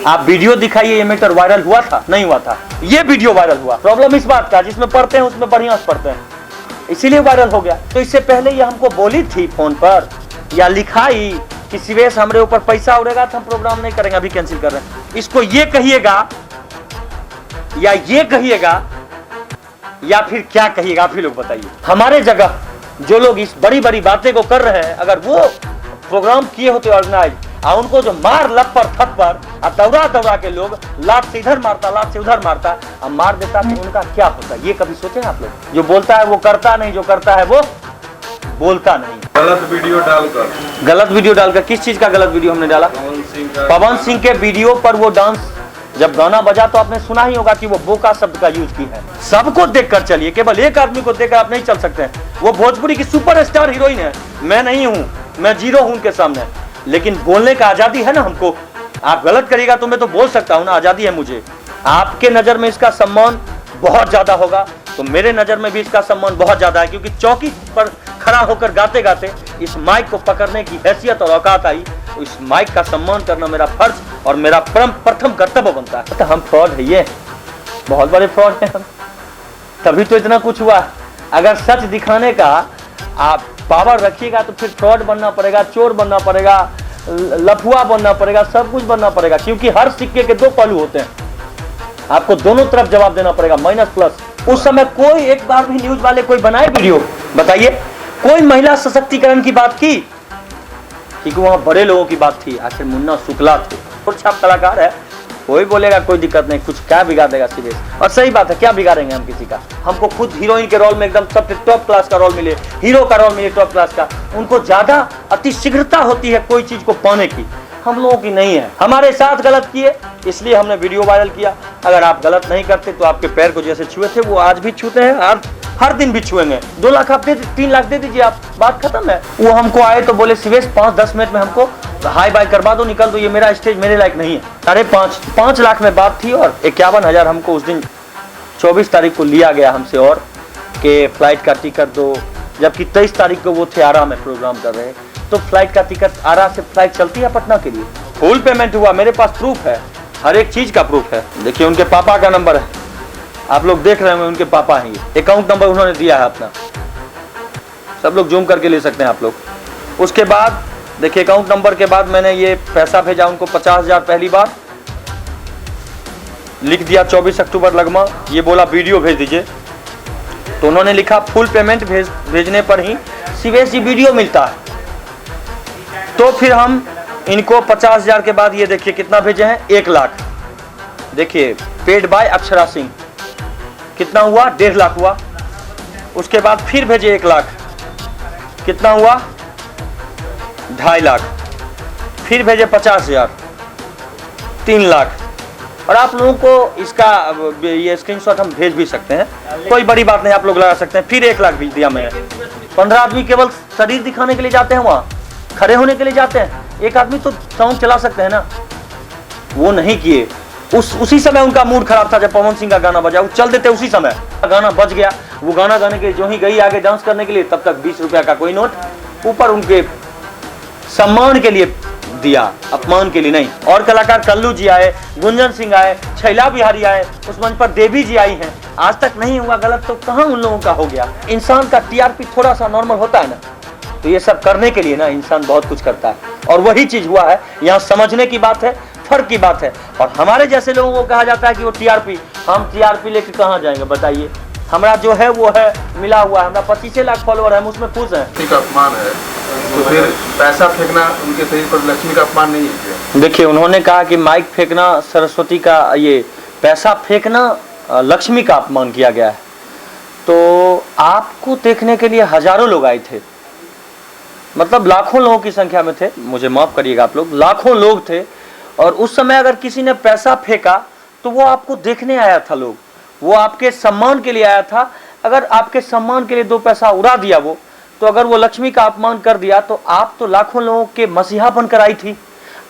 आप वीडियो दिखाइए, ये मैटर वायरल हुआ था? नहीं हुआ था। ये वीडियो वायरल हुआ। प्रॉब्लम इस बात का, जिसमें पढ़ते हैं उसमें बढ़िया से पढ़ते हैं, इसीलिए वायरल हो गया। तो इससे पहले ये हमको बोली थी फोन पर या लिखाई कि शिवेश हमारे ऊपर पैसा उड़ेगा तो हम प्रोग्राम नहीं करेंगे, अभी कैंसिल कर रहे हैं। इसको ये कहिएगा या ये कहिएगा या फिर क्या कहिएगा, आप ही लोग बताइए। हमारे जगह जो लोग इस बड़ी बड़ी बातें को कर रहे हैं, अगर वो प्रोग्राम किए होते ऑर्गेनाइज, और उनको जो मार लप्पर थप्पर दौड़ा दौड़ा के लोग लात से इधर मारता, लात से उधर मारता, अब मार देता तो उनका क्या होता? ये कभी सोचे आप लोग? जो बोलता है वो करता नहीं, जो करता है वो बोलता नहीं। गलत वीडियो डालकर किस चीज का गलत वीडियो हमने डाला? पवन सिंह के वीडियो पर वो डांस, जब गाना बजा तो आपने सुना ही होगा कि वो बोका शब्द का यूज की है। सबको देखकर चलिए, केवल एक आदमी को देखकर आप नहीं चल सकते हैं। वो भोजपुरी की सुपरस्टार हीरोइन है, मैं नहीं हूं, मैं जीरो हूं उनके सामने। लेकिन बोलने का आजादी है ना हमको। आप गलत करिएगा तो मैं तो बोल सकता हूं ना, आजादी है मुझे। आपके नजर में इसका सम्मान बहुत ज्यादा होगा तो मेरे नजर में भी इसका सम्मान बहुत ज्यादा है, क्योंकि चौकी पर खड़ा होकर गाते गाते इस माइक को पकड़ने की हैसियत और औकात आई, तो इस माइक का सम्मान करना मेरा फर्ज और मेरा प्रथम कर्तव्य बनता है। तो हम फ्रॉड है, ये बहुत बड़े फ्रॉड हैं हम, तभी तो इतना कुछ हुआ। अगर सच दिखाने का आप पावर रखिएगा तो फिर फ्रॉड बनना पड़ेगा, चोर बनना पड़ेगा, लफुआ बनना पड़ेगा, सब कुछ बनना पड़ेगा, क्योंकि हर सिक्के के दो पहलू होते हैं। आपको दोनों तरफ जवाब देना पड़ेगा, माइनस प्लस। उस समय कोई एक बार भी न्यूज वाले कोई बनाए वीडियो, बताइए कोई महिला सशक्तिकरण की बात की? क्योंकि वहां बड़े लोगों की बात थी। आखिर मुन्ना शुक्ला थे, और छाप कलाकार है, कोई बोलेगा कोई दिक्कत नहीं, कुछ क्या बिगाड़ देगा सीधे। और सही बात है, क्या बिगाड़ेंगे हम किसी का? हमको खुद हीरोइन के रोल में एकदम सबसे टॉप क्लास का रोल मिले, हीरो का रोल मिले टॉप क्लास का, उनको ज्यादा अति शीघ्रता होती है कोई चीज को पाने की, हम लोगों की नहीं है। हमारे साथ गलत किए इसलिए हमने वीडियो वायरल किया। अगर आप गलत नहीं करते तो आपके पैर को जैसे छुए थे वो आज भी छूते हैं, हर दिन भी छुएंगे। 2 लाख आप दे, 3 लाख दे दीजिए, आप बात खत्म है। वो हमको आए तो बोले शिवेश 5-10 मिनट में हमको हाई बाय करवा दो, निकल दो, ये मेरा स्टेज मेरे लायक नहीं है। अरे 5 लाख में बात थी और 51,000 हमको उस दिन 24 तारीख को लिया गया हमसे, और के फ्लाइट का टिकट दो, जबकि 23 तारीख को वो थे आरा में प्रोग्राम कर रहे। तो फ्लाइट का टिकट, आरा से फ्लाइट चलती है पटना के लिए, फुल पेमेंट हुआ, मेरे पास प्रूफ है, हर एक चीज का प्रूफ है। देखिए उनके पापा का नंबर है, आप लोग देख रहे होंगे, उनके पापा हैं, ये अकाउंट नंबर उन्होंने दिया है अपना, सब लोग जूम करके ले सकते हैं आप लोग। उसके बाद देखिए अकाउंट नंबर के बाद मैंने ये पैसा भेजा उनको 50,000 पहली बार, लिख दिया 24 अक्टूबर लगमा, ये बोला वीडियो भेज दीजिए, तो उन्होंने लिखा फुल पेमेंट भेजने पर ही शिवेश जी वीडियो मिलता है। तो फिर हम इनको 50,000 के बाद ये देखिए कितना भेजे हैं, 1 लाख। देखिए पेड बाय अक्षरा सिंह, कितना हुआ, 1.5 लाख हुआ। उसके बाद फिर भेजे 1 लाख, कितना हुआ, 2.5 लाख। फिर भेजे 50,000, 3 लाख। और आप लोगों को इसका ये स्क्रीनशॉट हम भेज भी सकते हैं, कोई बड़ी बात नहीं, आप लोग लगा सकते हैं। फिर 1 लाख भेज दिया मैंने। 15 आदमी केवल शरीर दिखाने के लिए जाते हैं, वहां खड़े होने के लिए जाते हैं, एक आदमी तो साउंड चला सकते हैं ना, वो नहीं किए। उसी समय उनका मूड खराब था, जब पवन सिंह का गाना बजा, वो चल देते उसी समय, गाना बज गया, वो गाना गाने के जो ही गई आगे डांस करने के लिए, तब तक 20 रुपया का कोई नोट ऊपर उनके सम्मान के लिए दिया, अपमान के लिए नहीं। और कलाकार कल्लू जी आए, गुंजन सिंह आए, छैला बिहारी आए, उस मंच पर देवी जी आई हैं, आज तक नहीं हुआ गलत तो कहां उन लोगों का हो गया? इंसान का टीआरपी थोड़ा सा नॉर्मल होता है ना, तो ये सब करने के लिए ना इंसान बहुत कुछ करता है, और वही चीज हुआ है। यहाँ समझने की बात है, फर्क की बात है। और हमारे जैसे लोगों को कहा जाता है कि वो टीआरपी, हम टीआरपी लेके कहाँ जाएंगे बताइए? हमारा जो है वो है मिला हुआ है, हमारा 25 लाख फॉलोअर है, हम उसमें खुश हैं। का अपमान है तो फिर पैसा फेंकना उनके शरीर पर लक्ष्मी का अपमान नहीं है? देखिए उन्होंने कहा कि माइक फेंकना सरस्वती का, ये पैसा फेंकना लक्ष्मी का अपमान किया गया है। तो आपको देखने के लिए हजारों लोग आए थे, मतलब लाखों लोगों की संख्या में थे, मुझे माफ करिएगा आप लोग, लाखों लोग थे। और उस समय अगर किसी ने पैसा फेंका तो वो आपको देखने आया था, लोग, वो आपके सम्मान के लिए आया था। अगर आपके सम्मान के लिए 2 पैसा उड़ा दिया वो, तो अगर वो लक्ष्मी का अपमान कर दिया, तो आप तो लाखों लोगों के मसीहा बनकर आई थी,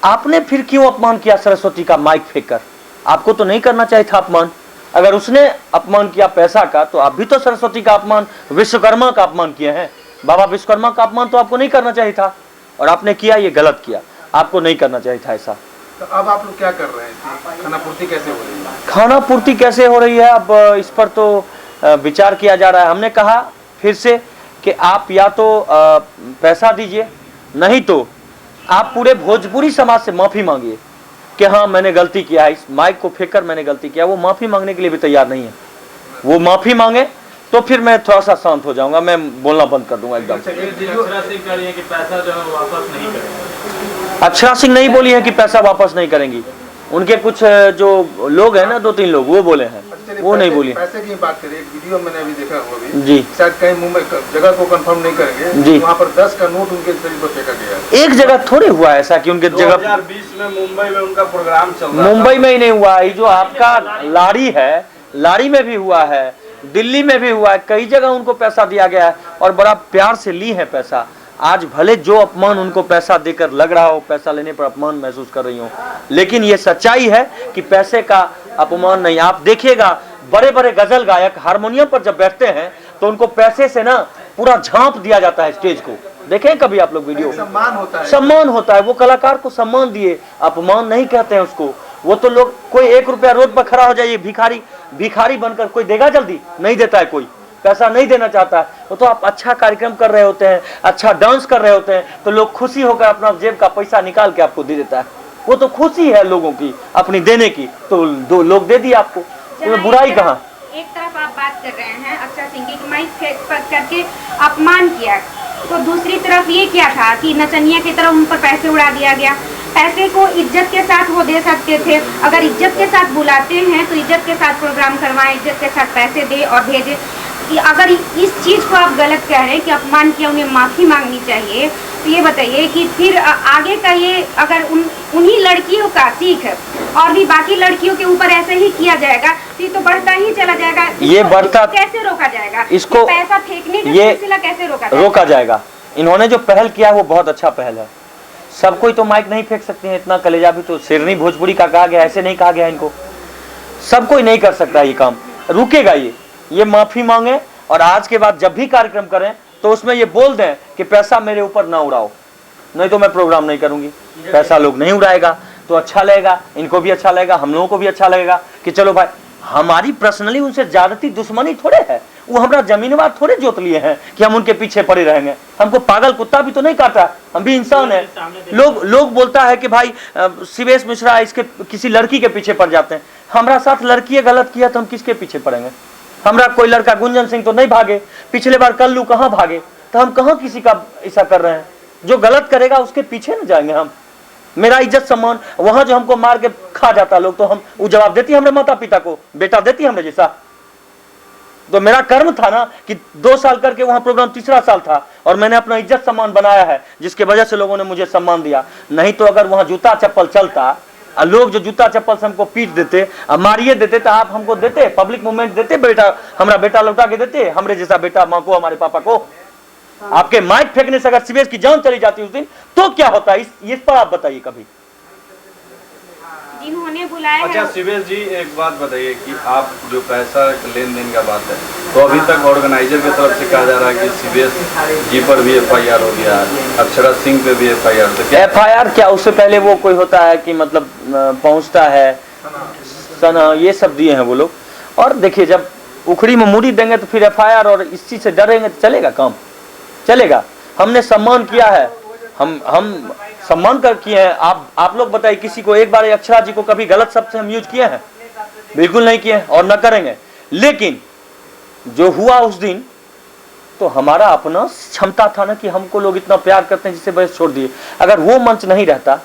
आपने फिर क्यों अपमान किया सरस्वती का माइक फेंककर? आपको तो नहीं करना चाहिए था अपमान। अगर उसने अपमान किया पैसा का, तो आप भी तो सरस्वती का अपमान, विश्वकर्मा का अपमान किए हैं। बाबा विश्वकर्मा का अपमान तो आपको नहीं करना चाहिए था, और आपने किया, ये गलत किया, आपको नहीं करना चाहिए था ऐसा। तो अब आप लोग क्या कर रहे हैं, खाना पूर्ति कैसे हो रही है? खाना पूर्ति कैसे हो रही है, अब इस पर तो विचार किया जा रहा है। हमने कहा फिर से कि आप या तो पैसा दीजिए, नहीं तो आप पूरे भोजपुरी समाज से माफी मांगिए कि हाँ मैंने गलती किया है, इस माइक को फेंक कर मैंने गलती किया। वो माफी मांगने के लिए भी तैयार नहीं है। वो माफी मांगे तो फिर मैं थोड़ा सा शांत हो जाऊंगा, मैं बोलना बंद कर दूंगा एकदम। अक्षरा सिंह कह रही है कि पैसा जो है वापस नहीं करेंगे। अक्षरा सिंह नहीं बोली है कि पैसा वापस नहीं करेंगी। उनके कुछ जो लोग हैं ना, 2-3 लोग, वो बोले हैं, वो नहीं बोली। पैसे की बात करें, एक वीडियो मैंने अभी देखा हुआ अभी जी, शायद कहीं मुंबई जगह को कंफर्म नहीं करेंगे जी, वहाँ पर 10 का नोट उनके शरीर पर फेंका गया। एक जगह थोड़ी हुआ ऐसा कि उनके जगह। 2020 में मुंबई में उनका प्रोग्राम चल रहा था। मुंबई में ही नहीं हुआ, ये जो आपका लाड़ी है, लाड़ी में भी हुआ है, दिल्ली में भी हुआ है, कई जगह उनको पैसा दिया गया है और बड़ा प्यार से ली है पैसा। आज भले जो अपमान उनको पैसा देकर लग रहा हो, पैसा लेने पर अपमान महसूस कर रही हो, लेकिन ये सच्चाई है कि पैसे का अपमान नहीं। आप देखिएगा बड़े बड़े गजल गायक हारमोनियम पर जब बैठते हैं तो उनको पैसे से ना पूरा झांप दिया जाता है स्टेज को। देखें कभी आप लोग वीडियो, सम्मान होता है, सम्मान होता है। वो कलाकार को सम्मान दिए, अपमान नहीं कहते हैं उसको। वो तो लोग, कोई 1 रुपया रोड पर खड़ा हो जाइए, भिखारी भिखारी बनकर, कोई देगा? जल्दी नहीं देता है, कोई पैसा नहीं देना चाहता है। वो तो आप अच्छा कार्यक्रम कर रहे होते हैं, अच्छा डांस कर रहे होते हैं, तो लोग खुशी होकर अपना जेब का पैसा निकाल के आपको दे देता है। वो तो खुशी है लोगों की अपनी देने की, तो 2 लोग दे दिए आपको, तो बुराई कहाँ? एक तरफ आप बात कर रहे हैं अक्षरा सिंह की माइक फेंक करके अपमान किया, तो दूसरी तरफ ये क्या था कि नचनिया की तरफ उन पर पैसे उड़ा दिया गया। पैसे को इज्जत के साथ वो दे सकते थे। अगर इज्जत के साथ बुलाते हैं तो इज्जत के साथ प्रोग्राम करवाएं, इज्जत के साथ पैसे दे और भेजे। अगर इस चीज़ को आप गलत कह रहे हैं कि अपमान किया, उन्हें माफ़ी मांगनी चाहिए, तो ये बताइए कि फिर आगे का ये अगर उन्हीं लड़कियों का सीख और भी बाकी लड़कियों के ऊपर ऐसे ही किया जाएगा तो ये तो बढ़ता ही चला जाएगा। ये बढ़ता कैसे रोका जाएगा? इसको पैसा फेंकने का ये सिलसिला कैसे रोका जाएगा? इन्होंने जो पहल किया वो बहुत अच्छा पहल है। सब कोई तो माइक नहीं फेंक सकते हैं, इतना कलेजा भी तो शेरनी भोजपुरी का कहा गया, ऐसे नहीं कहा गया इनको। सब कोई नहीं कर सकता ये काम, रुकेगा ये माफी मांगे और आज के बाद जब भी कार्यक्रम करें तो उसमें ये बोल दें कि पैसा मेरे ऊपर ना उड़ाओ, नहीं तो मैं प्रोग्राम नहीं करूंगी। पैसा लोग नहीं उड़ाएगा तो अच्छा लगेगा, इनको भी अच्छा लगेगा, हम लोगों को भी अच्छा लगेगा कि चलो भाई, हमारी पर्सनली उनसे ज्यादती दुश्मनी थोड़े है। वो हमारा जमीनवार थोड़े जोत लिए हैं कि हम उनके पीछे पड़े रहेंगे। हमको पागल कुत्ता भी तो नहीं काटा, हम भी इंसान है। लोग बोलता है कि भाई शिवेश मिश्रा इसके किसी लड़की के पीछे पड़ जाते हैं। हमारा साथ लड़की गलत किया तो हम किसके पीछे पड़ेंगे? हमारा कोई लड़का गुंजन सिंह तो नहीं भागे, पिछले बार कल्लू कहाँ भागे, तो हम कहाँ किसी का ऐसा कर रहे हैं? जो गलत करेगा उसके पीछे न जाएंगे हम। मेरा इज्जत सम्मान, वहां जो हमको मार के खा जाता लोग, तो हम वो जवाब देती हमारे माता पिता को, बेटा देती हमने जैसा। तो मेरा कर्म था ना कि 2 साल करके वहां प्रोग्राम, तीसरा साल था और मैंने अपना इज्जत सम्मान बनाया है, जिसके वजह से लोगों ने मुझे सम्मान दिया। नहीं तो अगर वहां जूता चप्पल चलता, लोग जो जूता चप्पल से हमको पीट देते, मारिए देते, तो आप हमको देते, पब्लिक मूवमेंट देते, बेटा हमारा बेटा लौटा के देते, हमरे जैसा बेटा माँ को, हमारे पापा को। आपके माइक फेंकने से अगर शिवेश की जान चली जाती उस दिन तो क्या होता? इस पर आप बताइए कभी। जिन्होंने बुलाया अच्छा है। शिवेश जी, एक बात बताइए कि आप जो पैसा लेन देन का बात है, तो अभी तक ऑर्गेनाइजर की तरफ से कहा जा रहा है कि शिवेश जी पर भी FIR हो गया, अक्षरा सिंह पे भी FIR। तो क्या FIR क्या, उससे पहले वो कोई होता है कि मतलब पहुंचता है सना, ये सब दिए हैं वो लोग। और देखिए, जब उखड़ी में मूड़ी देंगे तो फिर FIR, और इस चीज से डरेंगे तो चलेगा? काम चलेगा? हमने सम्मान किया है, हम सम्मान कर किए हैं। आप लोग बताइए, किसी को एक बार अक्षरा जी को कभी गलत शब्द से हम यूज किए हैं? बिल्कुल नहीं किए और न करेंगे। लेकिन जो हुआ उस दिन, तो हमारा अपना क्षमता था ना कि हमको लोग इतना प्यार करते हैं जिससे बस छोड़ दिए। अगर वो मंच नहीं रहता,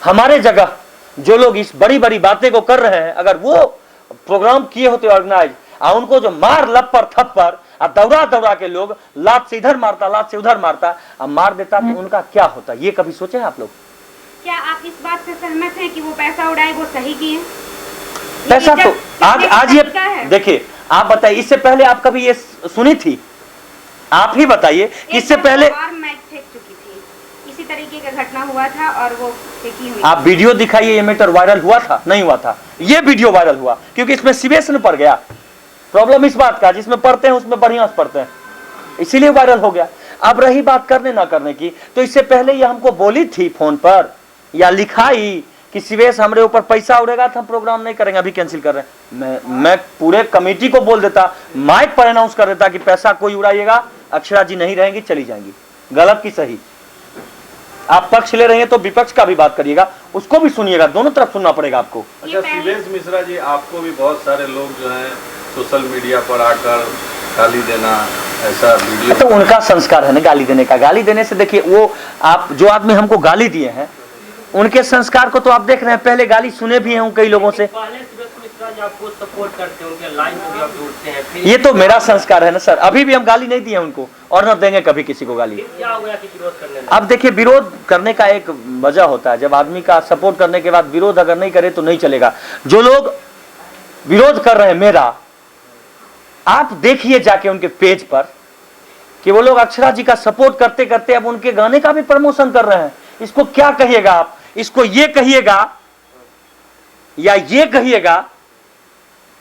हमारे जगह जो लोग इस बड़ी बड़ी बातें को कर रहे हैं, अगर वो प्रोग्राम किए होते ऑर्गेनाइज, और उनको जो मार लप्पर थप्पर और दौड़ा के लोग लात से इधर मारता, लात से उधर मारता, अब मार देता, तो उनका क्या होता? ये कभी सोचे आप लोग? क्या आप इस बात से सहमत हैं कि वो पैसा उड़ाए वो सही किए? पैसा तो आज ये देखिए, आप बताइए, इससे पहले आप कभी ये सुनी थी? आप ही बताइए कि इससे पहले और माइक फेंक चुकी थी, इसी तरीके का घटना हुआ था और वो फेंकी हुई। आप वीडियो दिखाइए, ये मैटर वायरल हुआ था? नहीं हुआ था। ये वीडियो वायरल हुआ क्योंकि इसमें शिवेश ने पड़ गया। प्रॉब्लम इस बात का, जिसमें पढ़ते हैं उसमें बढ़िया से पढ़ते हैं, इसीलिए वायरल हो गया। अब रही बात करने ना करने की, तो इससे पहले ये हमको बोली थी फोन पर या लिखाई कि शिवेश हमारे ऊपर पैसा उड़ेगा तो हम प्रोग्राम नहीं करेंगे, अभी कैंसिल कर रहे हैं। मैं पूरे कमेटी को बोल देता, माइक पर अनाउंस कर देता कि पैसा कोई उड़ाइएगा, अक्षरा जी नहीं रहेंगी, चली जाएंगी। गलत की सही, आप पक्ष ले रहे हैं तो विपक्ष का भी बात करिएगा, उसको भी सुनिएगा, दोनों तरफ सुनना पड़ेगा आपको। अच्छा शिवेश मिश्रा जी, आपको भी बहुत सारे लोग जो हैं सोशल मीडिया पर आकर गाली देना, ऐसा वीडियो, तो उनका संस्कार है ना गाली देने का। गाली देने से देखिए, वो आप जो आदमी हमको गाली दिए हैं उनके संस्कार को तो आप देख रहे हैं, पहले गाली सुने भी हैं कई लोगों से। पहले शिवेश मिश्रा जी आपको सपोर्ट करते हैं, उनके लाइन में भी आप जुड़ते हैं, फिर ये तो मेरा संस्कार है ना सर, अभी भी हम गाली नहीं दिए उनको और न देंगे कभी किसी को गाली। क्या हो गया कि विरोध करने लगे? अब देखिए, विरोध करने का एक वजह होता है, जब आदमी का सपोर्ट करने के बाद विरोध अगर नहीं करे तो नहीं चलेगा। जो लोग विरोध कर रहे हैं मेरा, आप देखिए जाके उनके पेज पर कि वो लोग अक्षरा जी का सपोर्ट करते करते अब उनके गाने का भी प्रमोशन कर रहे हैं। इसको क्या कहिएगा आप? इसको ये कहिएगा या ये कहिएगा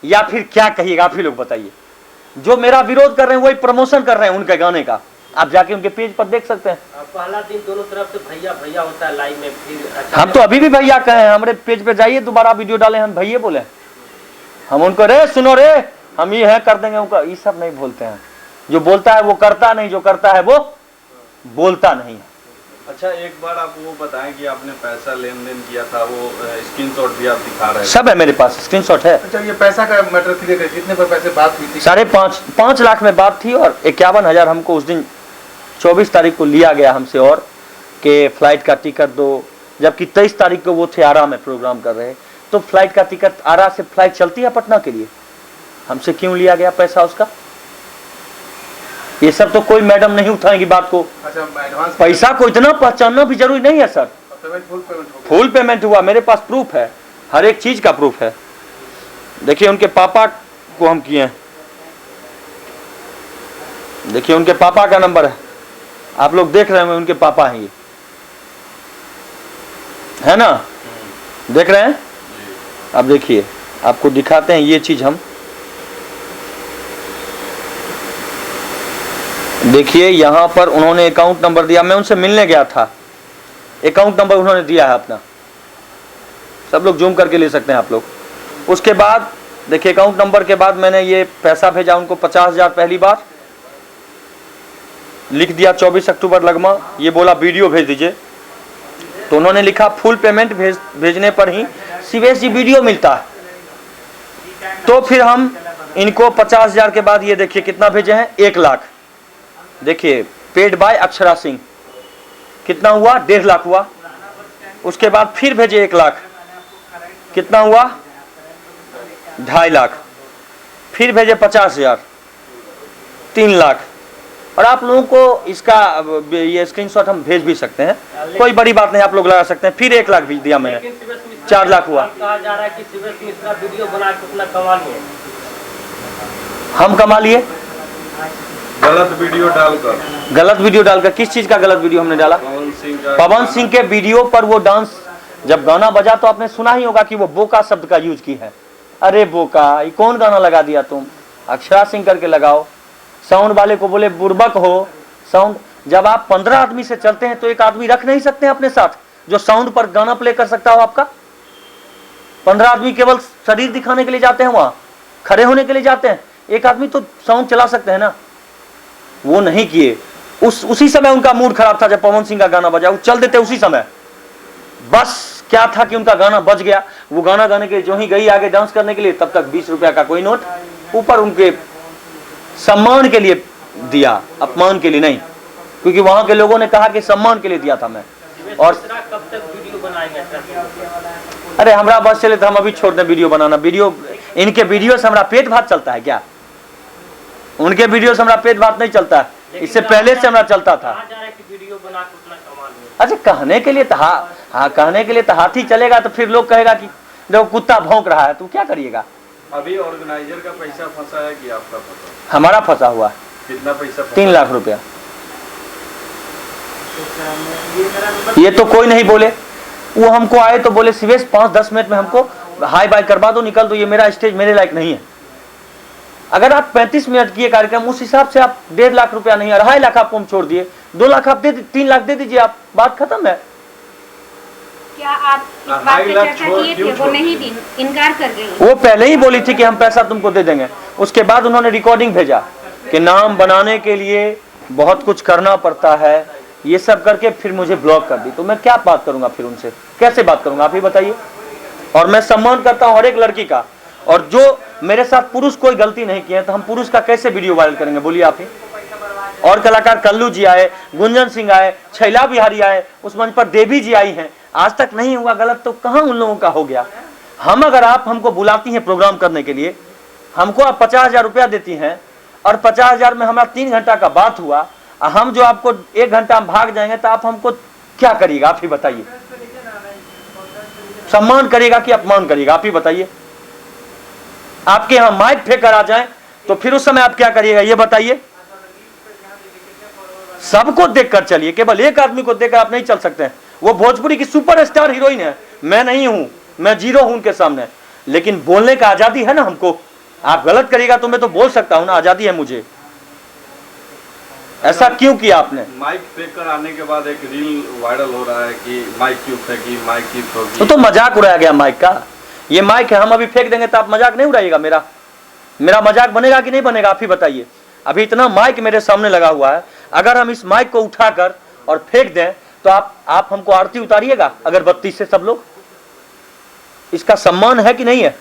या फिर क्या कहिएगा? आप ही लोग बताइए। जो मेरा विरोध कर रहे हैं वही प्रमोशन कर रहे हैं उनके गाने का, आप जाके उनके पेज पर देख सकते हैं। पहला दिन दोनों तरफ से भैया भैया होता है लाइव में, फिर हम तो अभी भी भैया कहे हैं, हमारे पेज पे जाइए, दोबारा वीडियो डाले, हम भैया बोले, हम उनको रे सुनो रे हम ये है कर देंगे, उनका ये सब नहीं बोलते हैं। जो बोलता है वो करता नहीं, जो करता है वो बोलता नहीं है। अच्छा एक बार आप वो बताएं कि आपने पैसा लेन देन किया था, वो स्क्रीनशॉट भी आप दिखा रहे हैं। सब है मेरे पास, स्क्रीनशॉट है। अच्छा ये पैसा का मैटर क्लियर है, कितने पर पैसे बात हुई थी? 5.5 लाख में बात थी और 51,000 हमको उस दिन 24 तारीख को लिया गया हमसे, और के फ्लाइट का टिकट दो, जबकि 23 तारीख को वो थे आरा में प्रोग्राम कर रहे, तो फ्लाइट का टिकट, आरा से फ्लाइट चलती है पटना के लिए, हमसे क्यों लिया गया पैसा उसका? ये सब तो कोई मैडम नहीं उठाएंगी बात को। अच्छा एडवांस पैसा को इतना पहचानना भी जरूरी नहीं है सर। पेमेंट फुल पेमेंट हो गया? फुल पेमेंट हुआ, मेरे पास प्रूफ है, हर एक चीज का प्रूफ है। देखिए उनके पापा को हम किए हैं, देखिए उनके पापा का नंबर है, आप लोग देख रहे हैं उनके पापा हैं, ये है ना, देख रहे हैं। अब देखिए आपको दिखाते हैं ये चीज हम, देखिए यहां पर उन्होंने अकाउंट नंबर दिया, मैं उनसे मिलने गया था, अकाउंट नंबर उन्होंने दिया है अपना, सब लोग जूम करके ले सकते हैं आप लोग। उसके बाद देखिए अकाउंट नंबर के बाद मैंने ये पैसा भेजा उनको 50,000 पहली बार, लिख दिया 24 अक्टूबर लगमा, ये बोला वीडियो भेज दीजिए, तो उन्होंने लिखा फुल पेमेंट भेजने पर ही शिवेश जी वीडियो मिलता है। तो फिर हम इनको 50,000 के बाद ये देखिए कितना भेजे हैं, 1 लाख। देखिए पेड बाय अक्षरा सिंह, कितना हुआ, 1.5 लाख हुआ। उसके बाद फिर भेजे 1 लाख, कितना हुआ, 2.5 लाख। फिर भेजे 50,000, 3 लाख। और आप लोगों को इसका ये स्क्रीनशॉट हम भेज भी सकते हैं, कोई बड़ी बात नहीं, आप लोग लगा सकते हैं। फिर 1 लाख भेज दिया मैंने, 4 लाख हुआ। कहा जा रहा है कि शिवेश मिश्रा वीडियो बना के अपना कमा लिए, हम कमा लिए गलत वीडियो डालकर। गलत वीडियो डालकर? किस चीज का गलत वीडियो हमने डाला? पवन सिंह के वीडियो पर वो डांस, जब गाना बजा तो आपने सुना ही होगा कि वो बोका शब्द का यूज की है। अरे बोका, ये कौन गाना लगा दिया तुम? अक्षरा सिंह करके लगाओ। साउंड वाले को बोले बुर्बक हो साउंड। जब आप 15 आदमी से चलते हैं तो एक आदमी रख नहीं सकते हैं अपने साथ जो साउंड पर गाना प्ले कर सकता हो आपका? 15 आदमी केवल शरीर दिखाने के लिए जाते हैं, वहां खड़े होने के लिए जाते हैं, एक आदमी तो साउंड चला सकते हैं ना। वो नहीं किए। उसी समय उनका मूड खराब था, जब पवन सिंह का गाना बजा वो चल देते उसी समय। बस क्या था कि उनका गाना बज गया, वो गाना गाने के लिए जो ही गई आगे डांस करने के लिए, तब तक 20 रुपया का कोई नोट ऊपर उनके सम्मान के लिए दिया, अपमान के लिए नहीं, क्योंकि वहां के लोगों ने कहा कि सम्मान के लिए दिया था मैं। और कब तक वीडियो बनाएंगे? अरे हमारा बस चले तो हम अभी छोड़ दें वीडियो बनाना। वीडियो, इनके वीडियो से हमारा पेट भात चलता है क्या? उनके वीडियो से हमारा पेट भात नहीं चलता है, इससे पहले से हमारा चलता था। अच्छा कहने के लिए तो हाँ कहने के लिए तो हाथी चलेगा, तो फिर लोग कहेगा कि देखो कुत्ता भौंक रहा है, तो क्या करिएगा? अभी ऑर्गेनाइजर का पैसा फंसा है कि आपका फंसा? हमारा फंसा हुआ। कितना पैसा? 3 लाख रुपया। ये तो कोई नहीं बोले, वो हमको आए तो बोले शिवेश 5-10 मिनट में हमको हाई बाई करवा दो, निकल दो, ये मेरा स्टेज मेरे लायक नहीं है। अगर आप 35 मिनट किए कार्यक्रम, उस हिसाब से आप 1.5 लाख रुपया नहीं, 2.5 लाख आपको हम छोड़ दिए, 2 लाख आप दे, 3 लाख दे दीजिए आप, बात खत्म है। क्या आप इस बात पे चर्चा किए थे? वो नहीं दी, इनकार कर गई। वो पहले ही बोली थी कि हम पैसा तुमको दे देंगे। उसके बाद उन्होंने रिकॉर्डिंग भेजा कि नाम बनाने के लिए बहुत कुछ करना पड़ता है, ये सब करके फिर मुझे ब्लॉक कर दी। तो मैं क्या बात करूंगा फिर उनसे, कैसे बात करूंगा आप ही बताइए। और मैं सम्मान करता हूं हर एक लड़की का, और जो मेरे साथ पुरुष कोई गलती नहीं किए तो हम पुरुष का कैसे वीडियो वायरल करेंगे बोलिए आप ही। और कलाकार कल्लू जी आए, गुंजन सिंह आए, छैला बिहारी आए, उस मंच पर देवी जी आई हैं, आज तक नहीं हुआ गलत तो कहां उन लोगों का हो गया। हम अगर आप हमको बुलाती हैं प्रोग्राम करने के लिए, हमको आप 50,000 रुपया देती हैं और 50,000 में हमारा 3 घंटा का बात हुआ, हम जो आपको 1 घंटा में भाग जाएंगे तो आप हमको क्या करिएगा आप ही बताइए। सम्मान करिएगा कि अपमान करिएगा आप ही बताइए। आपके यहां माइक फेंक कर आ जाए तो फिर उस समय आप क्या करिएगा ये बताइए। सबको देखकर चलिए, केवल एक आदमी को देखकर आप नहीं चल सकते हैं। वो भोजपुरी की सुपरस्टार हीरोइन है, मैं नहीं हूं, मैं जीरो हूं उनके सामने। लेकिन बोलने का आजादी है ना हमको। आप गलत करिएगा तो मैं तो बोल सकता हूं ना, आजादी है मुझे। ऐसा क्यों किया आपने? माइक फेंक कर आने के बाद एक रील वायरल हो रहा है कि माइक क्यों फेंकी, माइक क्यों ठोकी। तो मजाक उड़ाया गया माइक का। ये माइक है, हम अभी फेंक देंगे तो आप मजाक नहीं उड़ाइएगा मेरा। मेरा मजाक बनेगा कि नहीं बनेगा आप ही बताइए। अभी इतना माइक मेरे सामने लगा हुआ है, अगर हम इस माइक को उठाकर और फेंक दें तो आप हमको आरती उतारिएगा अगरबत्ती से सब लोग। इसका सम्मान है कि नहीं है?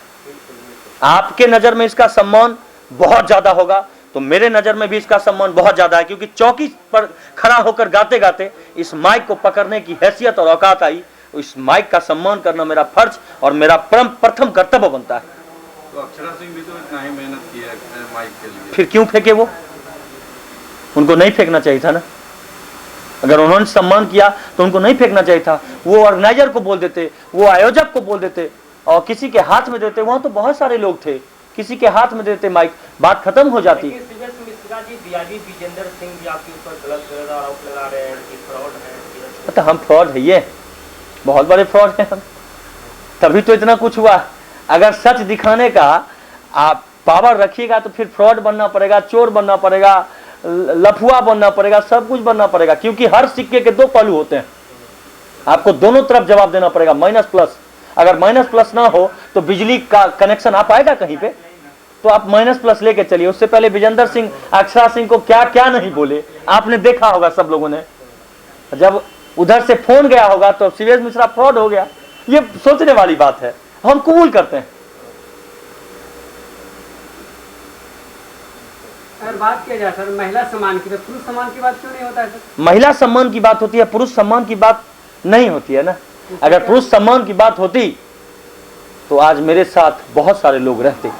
आपके नजर में इसका सम्मान बहुत ज्यादा होगा तो मेरे नजर में भी इसका सम्मान बहुत ज्यादा है, क्योंकि चौकी पर खड़ा होकर गाते गाते इस माइक को पकड़ने की हैसियत और औकात आई। इस माइक का सम्मान करना मेरा फर्ज और मेरा प्रथम कर्तव्य बनता है। तो अक्षरा सिंह भी तो इतना ही मेहनत की है माइक के लिए, फिर क्यों फेंके वो? उनको नहीं फेंकना चाहिए था ना। अगर उन्होंने सम्मान किया तो उनको नहीं फेंकना चाहिए था। वो ऑर्गेनाइजर को बोल देते, वो आयोजक को बोल देते और किसी के हाथ में देते। वहां तो बहुत सारे लोग थे, किसी के हाथ में देते माइक, बात खत्म हो जाती। मिश्रा जी, बिहारी विजेंद्र सिंह जी आपके ऊपर गलत आरोप लगा रहे हैं कि फ्रॉड है। तो हम फ्रॉड है, ये बहुत बड़े फ्रॉड हैं हम, तभी तो इतना कुछ हुआ। अगर सच दिखाने का आप पावर रखिएगा तो फिर फ्रॉड बनना पड़ेगा, चोर बनना पड़ेगा, लफुआ बनना पड़ेगा, सब कुछ बनना पड़ेगा, क्योंकि हर सिक्के के 2 पहलू होते हैं। आपको दोनों तरफ जवाब देना पड़ेगा, माइनस प्लस। अगर माइनस प्लस ना हो तो बिजली का कनेक्शन आ पाएगा कहीं पे? तो आप माइनस प्लस लेके चलिए। उससे पहले विजेंद्र सिंह, अक्षरा सिंह को क्या क्या नहीं बोले, आपने देखा होगा सब लोगों ने। जब उधर से फोन गया होगा तो सीवेज मिश्रा फ्रॉड हो गया। ये सोचने वाली बात है, हम कबूल करते हैं। अगर बात किया जाए सर महिला सम्मान की, तो पुरुष सम्मान की बात क्यों नहीं होता है सर? महिला सम्मान की बात होती है, पुरुष सम्मान की बात नहीं होती है ना। अगर पुरुष सम्मान की बात होती तो आज मेरे साथ बहुत सारे लोग रहते।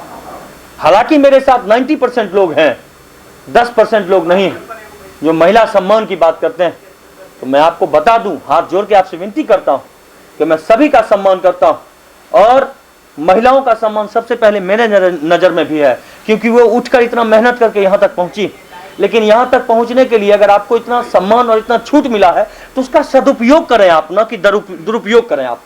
हालांकि मेरे साथ 90% लोग हैं, 10% लोग नहीं हैं जो महिला सम्मान की बात करते हैं। तो मैं आपको बता दूं, हाथ जोड़ के आपसे विनती करता हूं कि मैं सभी का सम्मान करता हूं और महिलाओं का सम्मान सबसे पहले मेरे नजर में भी है, क्योंकि वो उठकर इतना मेहनत करके यहाँ तक पहुंची। लेकिन यहाँ तक पहुंचने के लिए अगर आपको इतना सम्मान और इतना छूट मिला है तो उसका सदुपयोग करें आप, ना कि दुरुपयोग करें आप।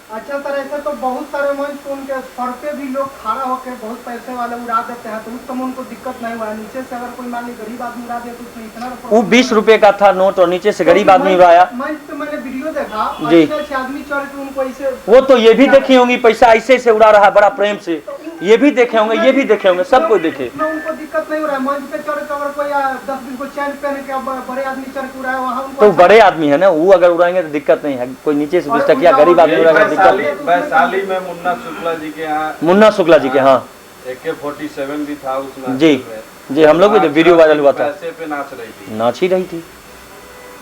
अच्छा सर, ऐसे तो बहुत सारे मंच को उनके सर पे भी लोग खड़ा होकर बहुत पैसे वाले उड़ा देते हैं, तो उस समय उनको दिक्कत नहीं हुआ। नीचे से अगर कोई मान ली गरीब आदमी उड़ा दे तो उसमें इतना वो 20 रुपए का था नोट और नीचे से गरीब आदमी उड़ाया। मंच पे मैंने वीडियो देखा जी। अच्छे आदमी चढ़ के उनको ऐसे, वो तो ये भी देखे होंगी पैसा ऐसे से उड़ा रहा है बड़ा प्रेम से, ये भी देखे होंगे, ये भी देखे होंगे, सबको देखे। उसमें उनको दिक्कत नहीं हो रहा है। मंच पे चढ़ के अगर कोई 10 दिन को चैन पहन के बड़े आदमी चढ़ के उड़ाया वहाँ उनको तो बड़े आदमी है ना, वो अगर उड़ाएंगे तो दिक्कत नहीं है। कोई नीचे से 20 टकिया गरीब आदमी उड़ाएगा दिक्कत नहीं। वैशाली में मुन्ना शुक्ला जी के यहाँ, मुन्ना शुक्ला जी के हाँ AK-47 भी था उसमें जी जी, हम लोग भी वीडियो वायरल हुआ था, पैसे पे नाच रही थी, नाच ही रही थी।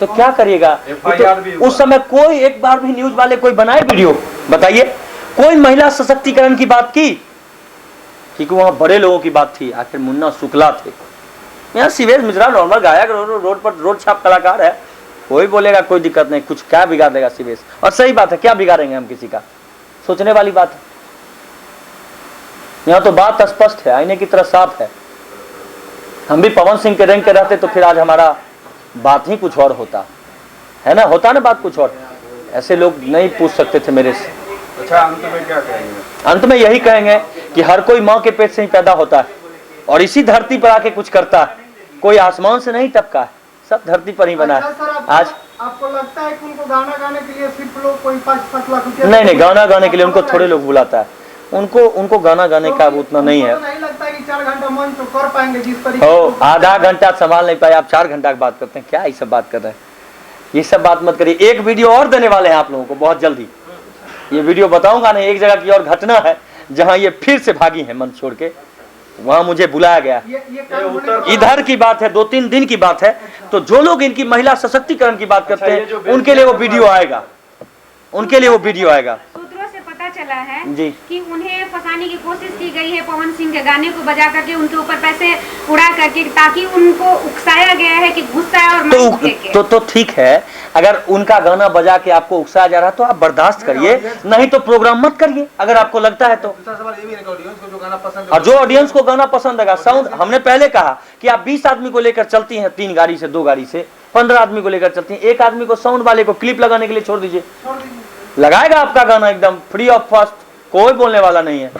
तो क्या करिएगा? FIR भी हुआ। उस समय कोई एक बार भी न्यूज वाले कोई बनाए वीडियो, बताइए कोई महिला सशक्तिकरण की बात की? क्योंकि वहां बड़े लोगों की बात थी। आखिर मुन्ना शुक्ला थे, यहाँ सीवेज मिश्रा नॉर्मल गायक, रोड पर रोड छाप कलाकार है, कोई बोलेगा कोई दिक्कत नहीं, कुछ क्या बिगाड़ देगा सीवेज। और सही बात है, क्या बिगाड़ेंगे हम किसी का? सोचने वाली बात है। यहाँ तो बात स्पष्ट है, आईने की तरह साफ है। हम भी पवन सिंह के रैंक के रहते तो फिर आज हमारा बात ही कुछ और होता है ना, होता ना बात कुछ और। ऐसे लोग नहीं पूछ सकते थे मेरे से। अच्छा, अंत में क्या कहेंगे? अंत में यही कहेंगे कि हर कोई माँ के पेट से ही पैदा होता है और इसी धरती पर आके कुछ करता है। कोई आसमान से नहीं टपका है, सब धरती पर ही बना है। अच्छा सर, आज आपको लगता है कि उनको गाना गाने के लिए सिर्फ लोग कोई 5-7 लाख रुपया? नहीं, गाना गाने के लिए उनको थोड़े लोग बुलाता है, उनको गाना गाने का अब उतना नहीं है। नहीं लगता कि 4 घंटा मंच तो कर पाएंगे जिस तरीके ओ, आधा घंटा संभाल नहीं पाए, आप 4 घंटा की बात करते हैं, क्या ये सब बात कर रहे हैं? ये सब बात मत करिए। एक वीडियो और देने वाले हैं आप लोगों को बहुत जल्दी। ये वीडियो बताऊंगा नहीं, एक जगह की और घटना है जहां ये फिर से भागी है मंच छोड़ के, वहां मुझे बुलाया गया। इधर की बात है, 2-3 दिन की बात है। तो जो लोग इनकी महिला सशक्तिकरण की बात करते हैं उनके लिए वो वीडियो आएगा, उनके लिए वो वीडियो आएगा। सूत्रों से पता चला है जी कि उन्हें फंसाने की कोशिश की गई है पवन सिंह के गाने को बजा करके उनके ऊपर पैसे उड़ा करके, ताकि उनको उकसाया गया है कि गुस्सा है और माइक फेंके। तो ठीक है, अगर उनका गाना बजा के आपको उकसाया जा रहा है तो आप बर्दाश्त करिए, नहीं तो प्रोग्राम मत करिए अगर आपको लगता है तो। दूसरा सवाल ये भी है कि ऑडियंस को जो गाना पसंद है, और जो ऑडियंस को गाना पसंद है, साउंड, हमने पहले कहा कि आप 20 आदमी को लेकर चलती हैं 3 गाड़ी से 2 गाड़ी से, 15 आदमी को लेकर चलती हैं, एक आदमी को साउंड वाले को क्लिप लगाने के लिए छोड़ दीजिए, लगाएगा आपका गाना एकदम फ्री ऑफ कॉस्ट, कोई बोलने वाला नहीं है।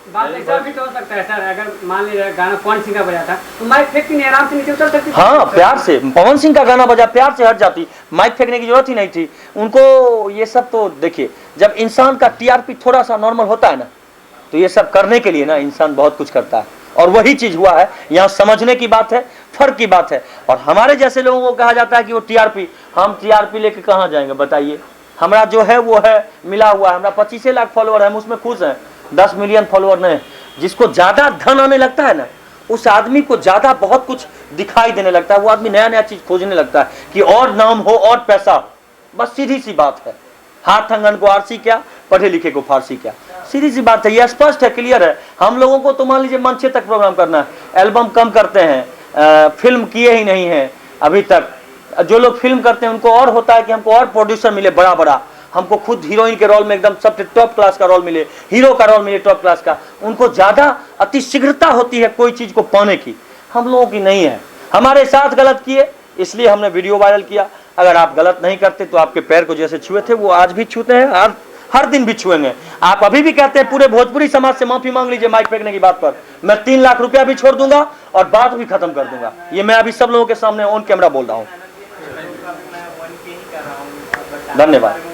बात ऐसा भी तो हो सकता है सर, अगर मान लीजिए गाना पवन सिंह का बजा था तो माइक फेंकती नहीं, आराम से नीचे उतर सकती। हाँ, प्यार से पवन सिंह का गाना बजा, प्यार से हट जाती, माइक फेंकने की जरूरत ही नहीं थी उनको। ये सब तो देखिए, जब इंसान का टीआरपी थोड़ा सा नॉर्मल होता है ना, तो ये सब करने के लिए ना इंसान बहुत कुछ करता है, और वही चीज हुआ है। यहाँ समझने की बात है, फर्क की बात है। और हमारे जैसे लोगों को कहा जाता है कि वो टीआरपी, हम टीआरपी लेके कहाँ जाएंगे बताइए? हमारा जो है वो है मिला हुआ है, हमारा 25 लाख फॉलोअर है, हम उसमें खुश हैं, 10 मिलियन फॉलोअर नहीं। जिसको ज्यादा धन आने लगता है ना, उस आदमी को ज्यादा बहुत कुछ दिखाई देने लगता है, वो आदमी नया नया चीज खोजने लगता है कि और नाम हो और पैसा हो। बस सीधी सी बात है, हाथ अंगन को आरसी क्या, पढ़े लिखे को फारसी क्या, सीधी सी बात है, ये स्पष्ट है, क्लियर है। हम लोगों को तो मान लीजिए मंच तक प्रोग्राम करना है, एल्बम कम करते हैं, फिल्म किए ही नहीं है अभी तक। जो लोग फिल्म करते हैं उनको और होता है कि हमको और प्रोड्यूसर मिले बड़ा बड़ा, हमको खुद हीरोइन के रोल में एकदम सबसे टॉप क्लास का रोल मिले, हीरो का रोल मिले टॉप क्लास का। उनको ज्यादा अति शीघ्रता होती है कोई चीज को पाने की, हम लोगों की नहीं है। हमारे साथ गलत किए इसलिए हमने वीडियो वायरल किया। अगर आप गलत नहीं करते तो आपके पैर को जैसे छुए थे वो आज भी छूते हैं, हर दिन भी छुएंगे। आप अभी भी कहते हैं पूरे भोजपुरी समाज से माफी मांग लीजिए माइक फेंकने की बात पर, मैं 3 लाख रुपया भी छोड़ दूंगा और बात भी खत्म कर दूंगा। ये मैं अभी सब लोगों के सामने ऑन कैमरा बोल रहा हूँ। धन्यवाद।